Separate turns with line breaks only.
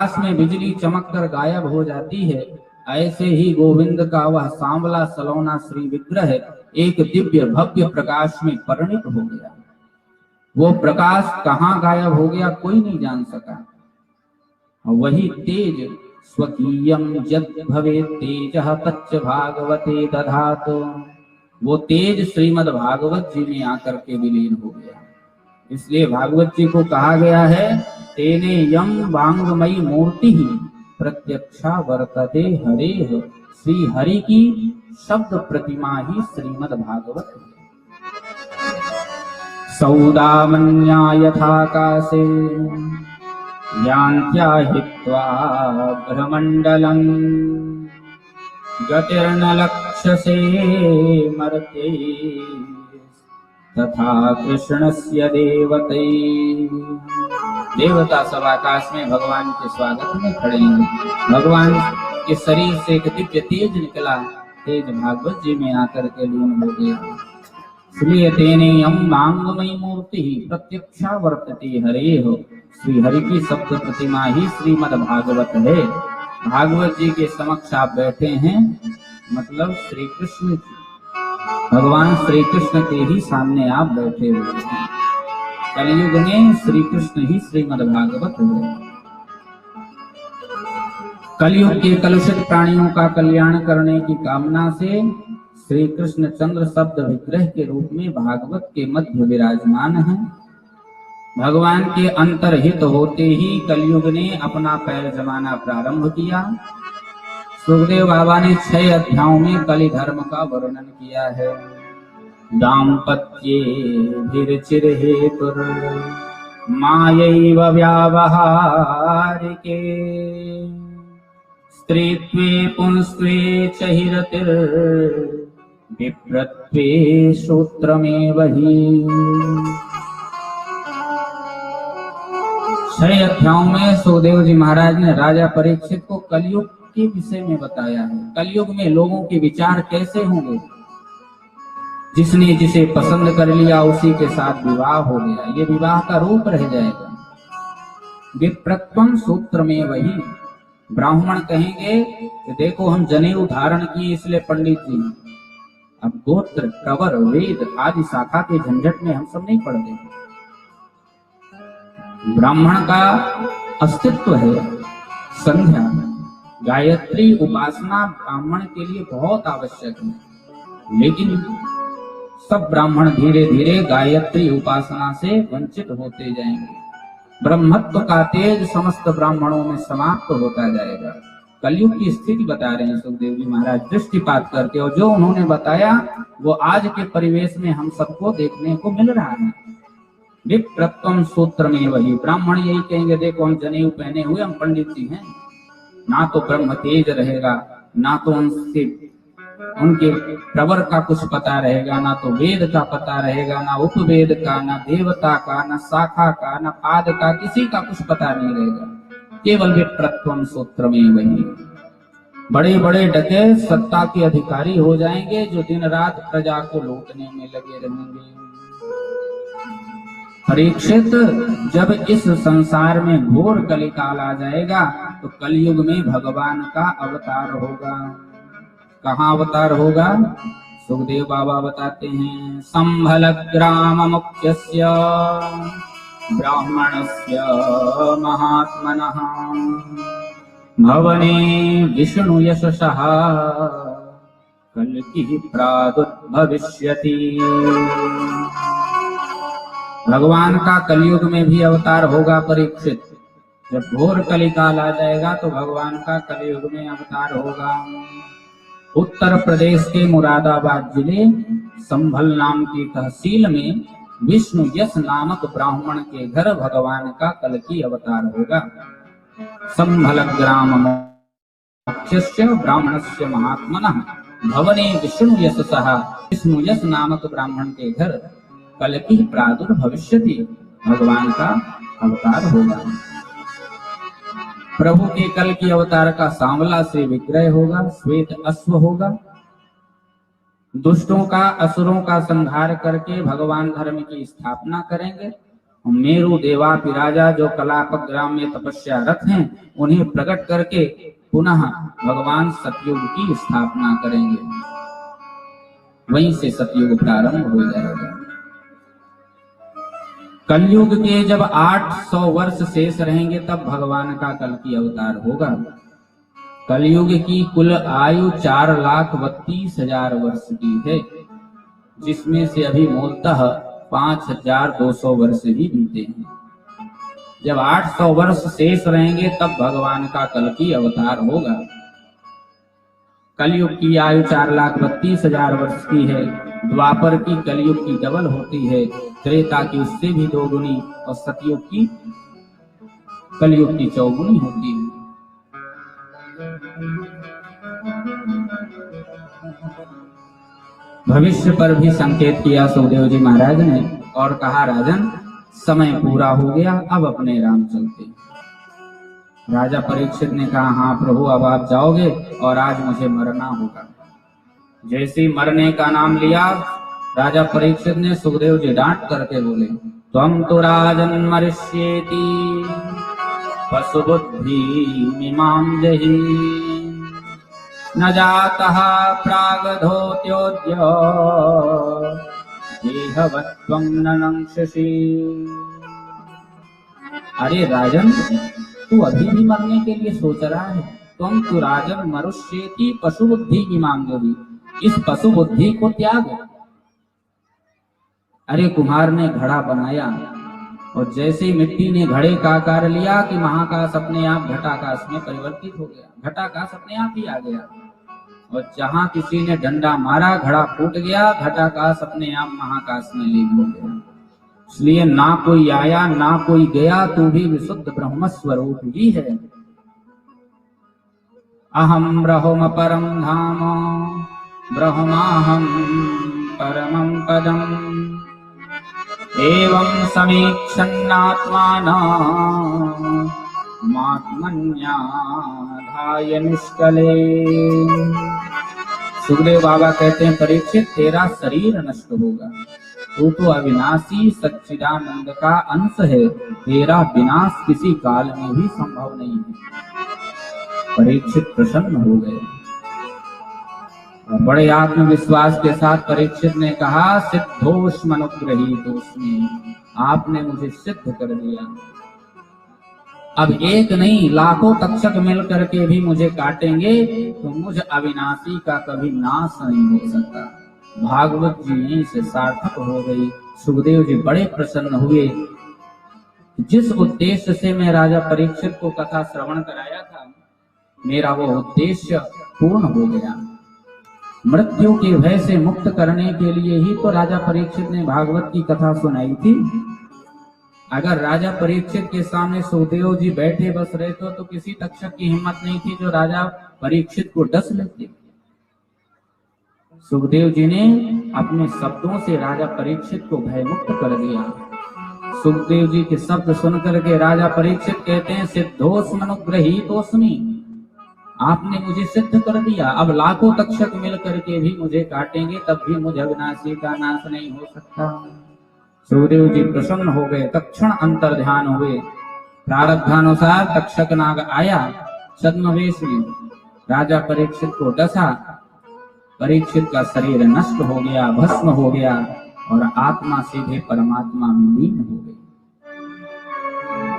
आकाश में बिजली चमककर गायब हो जाती है, ऐसे ही गोविंद का वह सांवला सलोना श्री विग्रह एक दिव्य भव्य प्रकाश में परिणित हो गया। वो प्रकाश कहाँ गायब हो गया कोई नहीं जान सका। वही तेज स्वकीयम यद भवे तेजः तच्च भागवते दधात, वो तेज श्रीमद् भागवत जी में आकर के विलीन हो गया। इसलिए भागवत जी को कहा गया है तेने यम वांगमयी मूर्ति ही प्रत्यक्षा वर्तते हरे, श्री हरि की शब्द प्रतिमा ही श्रीमद् भागवत है। सौदामन्या यथाकाशे यान्त्या हित्वा ब्रह्मण्डलम् गतिर्न लक्ष्यसे मर्त्ये तथा कृष्णस्य देवते। देवता सब आकाश में भगवान के स्वागत में खड़े हैं। भगवान के शरीर से एक दिव्य तेज निकला, तेज भागवत जी में आकर के लीन हो गया। इसलिए तेने यम वांगमयी मूर्ति ही प्रत्यक्षा वर्तते हरे हो, श्री हरि की शब्द प्रतिमा ही श्रीमद् भागवत है। भागवत जी के समक्ष आप बैठे हैं, मतलब श्री कृष्ण, भगवान श्री कृष्ण के ही सामने आप बैठे हुए हैं। कलयुग में श्री कृष्ण ही श्रीमद् भागवत है। कलयुग के कलुषित प्राणियों का कल्याण करने की कामना से श्री कृष्ण चंद्र शब्द विग्रह के रूप में भागवत के मध्य विराजमान हैं। भगवान के अंतर्हित होते ही कलयुग ने अपना पैर जमाना प्रारंभ किया। सुखदेव बाबा ने 6 अध्यायों में कलि धर्म का वर्णन किया है। दाम्पत्ये भिरचिरहेतुर मायैव व्यावहारिके स्त्रीत्वे पुंस्त्वे च हिरतिर् विप्रत्वे श्रोत्रमेव हि। 6 अध्यायों में सुखदेव जी महाराज ने राजा परीक्षित को कलयुग के विषय में बताया है। कलयुग में लोगों के विचार कैसे होंगे, जिसने जिसे पसंद कर लिया उसी के साथ विवाह हो गया, ये विवाह का रूप रह जाएगा। विप्रत्वम सूत्र में वही ब्राह्मण कहेंगे कि देखो हम जनेऊ धारण किए इसलिए पंडित जी। अब गोत्र कवर वेद आदि शाखा के झंझट में हम सब नहीं पढ़ते। ब्राह्मण का अस्तित्व है संध्या, गायत्री उपासना ब्राह्मण के लिए बहुत आवश्यक है, लेकिन सब ब्राह्मण धीरे धीरे गायत्री उपासना से वंचित होते जाएंगे। ब्रह्मत्व का तेज समस्त ब्राह्मणों में समाप्त होता जाएगा। कलयुग की स्थिति बता रहे हैं सुखदेव जी महाराज दृष्टिपात करके, और जो उन्होंने बताया वो आज के परिवेश में हम सबको देखने को मिल रहा है। विप्रत्वम सूत्र में वही ब्राह्मण यही कहेंगे देखो हम जनेऊ पहने हुए हम पंडित जी हैं, ना तो ब्रह्म तेज रहेगा, ना तो उनके प्रवर का कुछ पता रहेगा, ना तो वेद का पता रहेगा, ना उपवेद का, ना देवता का, ना शाखा का, ना पाद का, किसी का कुछ पता नहीं रहेगा। केवल विप्रत्वम सूत्र में वही बड़े बड़े डके सत्ता के अधिकारी हो जाएंगे जो दिन रात प्रजा को लूटने में लगे रहेंगे। परीक्षित, जब इस संसार में घोर कलिकाल आ जाएगा तो कलयुग में भगवान का अवतार होगा। कहाँ अवतार होगा? सुखदेव बाबा बताते हैं संभल ग्राम मुख्यस्य ब्राह्मणस्य महात्मनः भवने विष्णु यशसः कल्कि प्रादुर्भविष्यति। भगवान का कलयुग में भी अवतार होगा परीक्षित। जब घोर कलिकाल आ जाएगा तो भगवान का कलयुग में अवतार होगा। उत्तर प्रदेश के मुरादाबाद जिले संभल नाम की तहसील में विष्णु यश नामक ब्राह्मण के घर भगवान का कल्कि अवतार होगा। संभल ग्राम मुख्यस्य ब्राह्मणस्य महात्मनः भवने विष्णु यशसः, विष्णु यश नामक ब्राह्मण के घर कल्कि प्रादुर्भविष्यति, भगवान का अवतार होगा। प्रभु के कल की अवतार का सांवला से विग्रह होगा, श्वेत अश्व होगा। दुष्टों का असुरों का संहार करके भगवान धर्म की स्थापना करेंगे मेरु देवापि राजा जो कलापक ग्राम में तपस्यारत हैं, उन्हें प्रकट करके पुनः भगवान सतयुग की स्थापना करेंगे। वहीं से सतयुग प्रारंभ हो जाएगा। कलयुग के जब 800 वर्ष शेष रहेंगे तब भगवान का कल्कि अवतार होगा। कलयुग की कुल आयु 4,32,000 वर्ष की है, जिसमें से अभी मूलतः 5,200 वर्ष ही बीते हैं। जब 800 वर्ष शेष रहेंगे तब भगवान का कल्कि अवतार होगा। कलयुग की आयु 4,32,000 वर्ष की है। द्वापर की कलयुग की डबल होती है, त्रेता की उससे भी 2 गुनी और सतयुग की कलयुग की 4 गुनी होती है। भविष्य पर भी संकेत किया सुखदेव जी महाराज ने और कहा, राजन समय पूरा हो गया, अब अपने राम चलते। राजा परीक्षित ने कहा, हाँ प्रभु, अब आप जाओगे और आज मुझे मरना होगा। जैसे ही मरने का नाम लिया, राजा परीक्षित ने सुखदेव जी डांट करके बोले, त्वं तो राजन मरिष्येति पशु बुद्धि मिमां जहि न जातः प्रागधोत्योद्य देहवत्वं न नंक्षसि। अरे राजन, तू अभी भी मरने के लिए सोच रहा है। तुम तो राजन मनुष्येति पशु बुद्धि की मांगोगी, इस पशु बुद्धि को त्याग। अरे कुम्हार ने घड़ा बनाया और जैसे ही मिट्टी ने घड़े का आकार लिया कि महाकाश अपने आप घटाकाश में परिवर्तित हो गया, घटाकाश अपने आप ही आ गया। और जहां किसी ने डंडा मारा, घड़ा फूट गया, घटाकाश अपने आप महाकाश में लीन हो गया। इसलिए ना कोई आया ना कोई गया, तू भी विशुद्ध ब्रह्म स्वरूप ही है। अहम ब्रह्म परम धाम ब्रह्माहम परमं पदम एवं समीक्षन्नात्मानं मात्मन्याधाय निष्कले। सुखदेव बाबा कहते हैं, परीक्षित तेरा शरीर नष्ट होगा, तू तो अविनाशी सच्चिदानंद का अंश है, तेरा विनाश किसी काल में भी संभव नहीं है। परीक्षित प्रसन्न हो गए और बड़े आत्मविश्वास के साथ परीक्षित ने कहा, सिद्धोष्मनुग्रहीतोस्मि, आपने मुझे सिद्ध कर दिया। अब एक नहीं लाखों तक्षक मिल करके भी मुझे काटेंगे तो मुझ अविनाशी का कभी नाश नहीं हो सकता। भागवत जी यहीं से सार्थक हो गई। सुखदेव जी बड़े प्रसन्न हुए। जिस उद्देश्य से मैं राजा परीक्षित को कथा श्रवण कराया था, मेरा वो उद्देश्य पूर्ण हो गया। मृत्यु के भय से मुक्त करने के लिए ही तो राजा परीक्षित ने भागवत की कथा सुनाई थी। अगर राजा परीक्षित के सामने सुखदेव जी बैठे बस रहे तो किसी तक्षक की हिम्मत नहीं थी जो राजा परीक्षित को डस लेते। सुखदेव जी ने अपने शब्दों से राजा परीक्षित को भयमुक्त कर दिया। सुखदेव जी के शब्द सुनकर के राजा परीक्षित कहते हैं, सिद्धोष्मनुग्रहीतोस्मि, आपने मुझे सिद्ध कर दिया। अब लाखों तक्षक मिल करके भी मुझे काटेंगे तब भी मुझ अविनाशी का नाश नहीं हो सकता। सुखदेव जी प्रसन्न हो गए, तत्क्षण अंतर ध्यान हुए। प्रारब्धानुसार तक्षक नाग आया, छद्मवेश में राजा परीक्षित को डसा। परीक्षित का शरीर नष्ट हो गया, भस्म हो गया और आत्मा सीधे परमात्मा में लीन हो गई।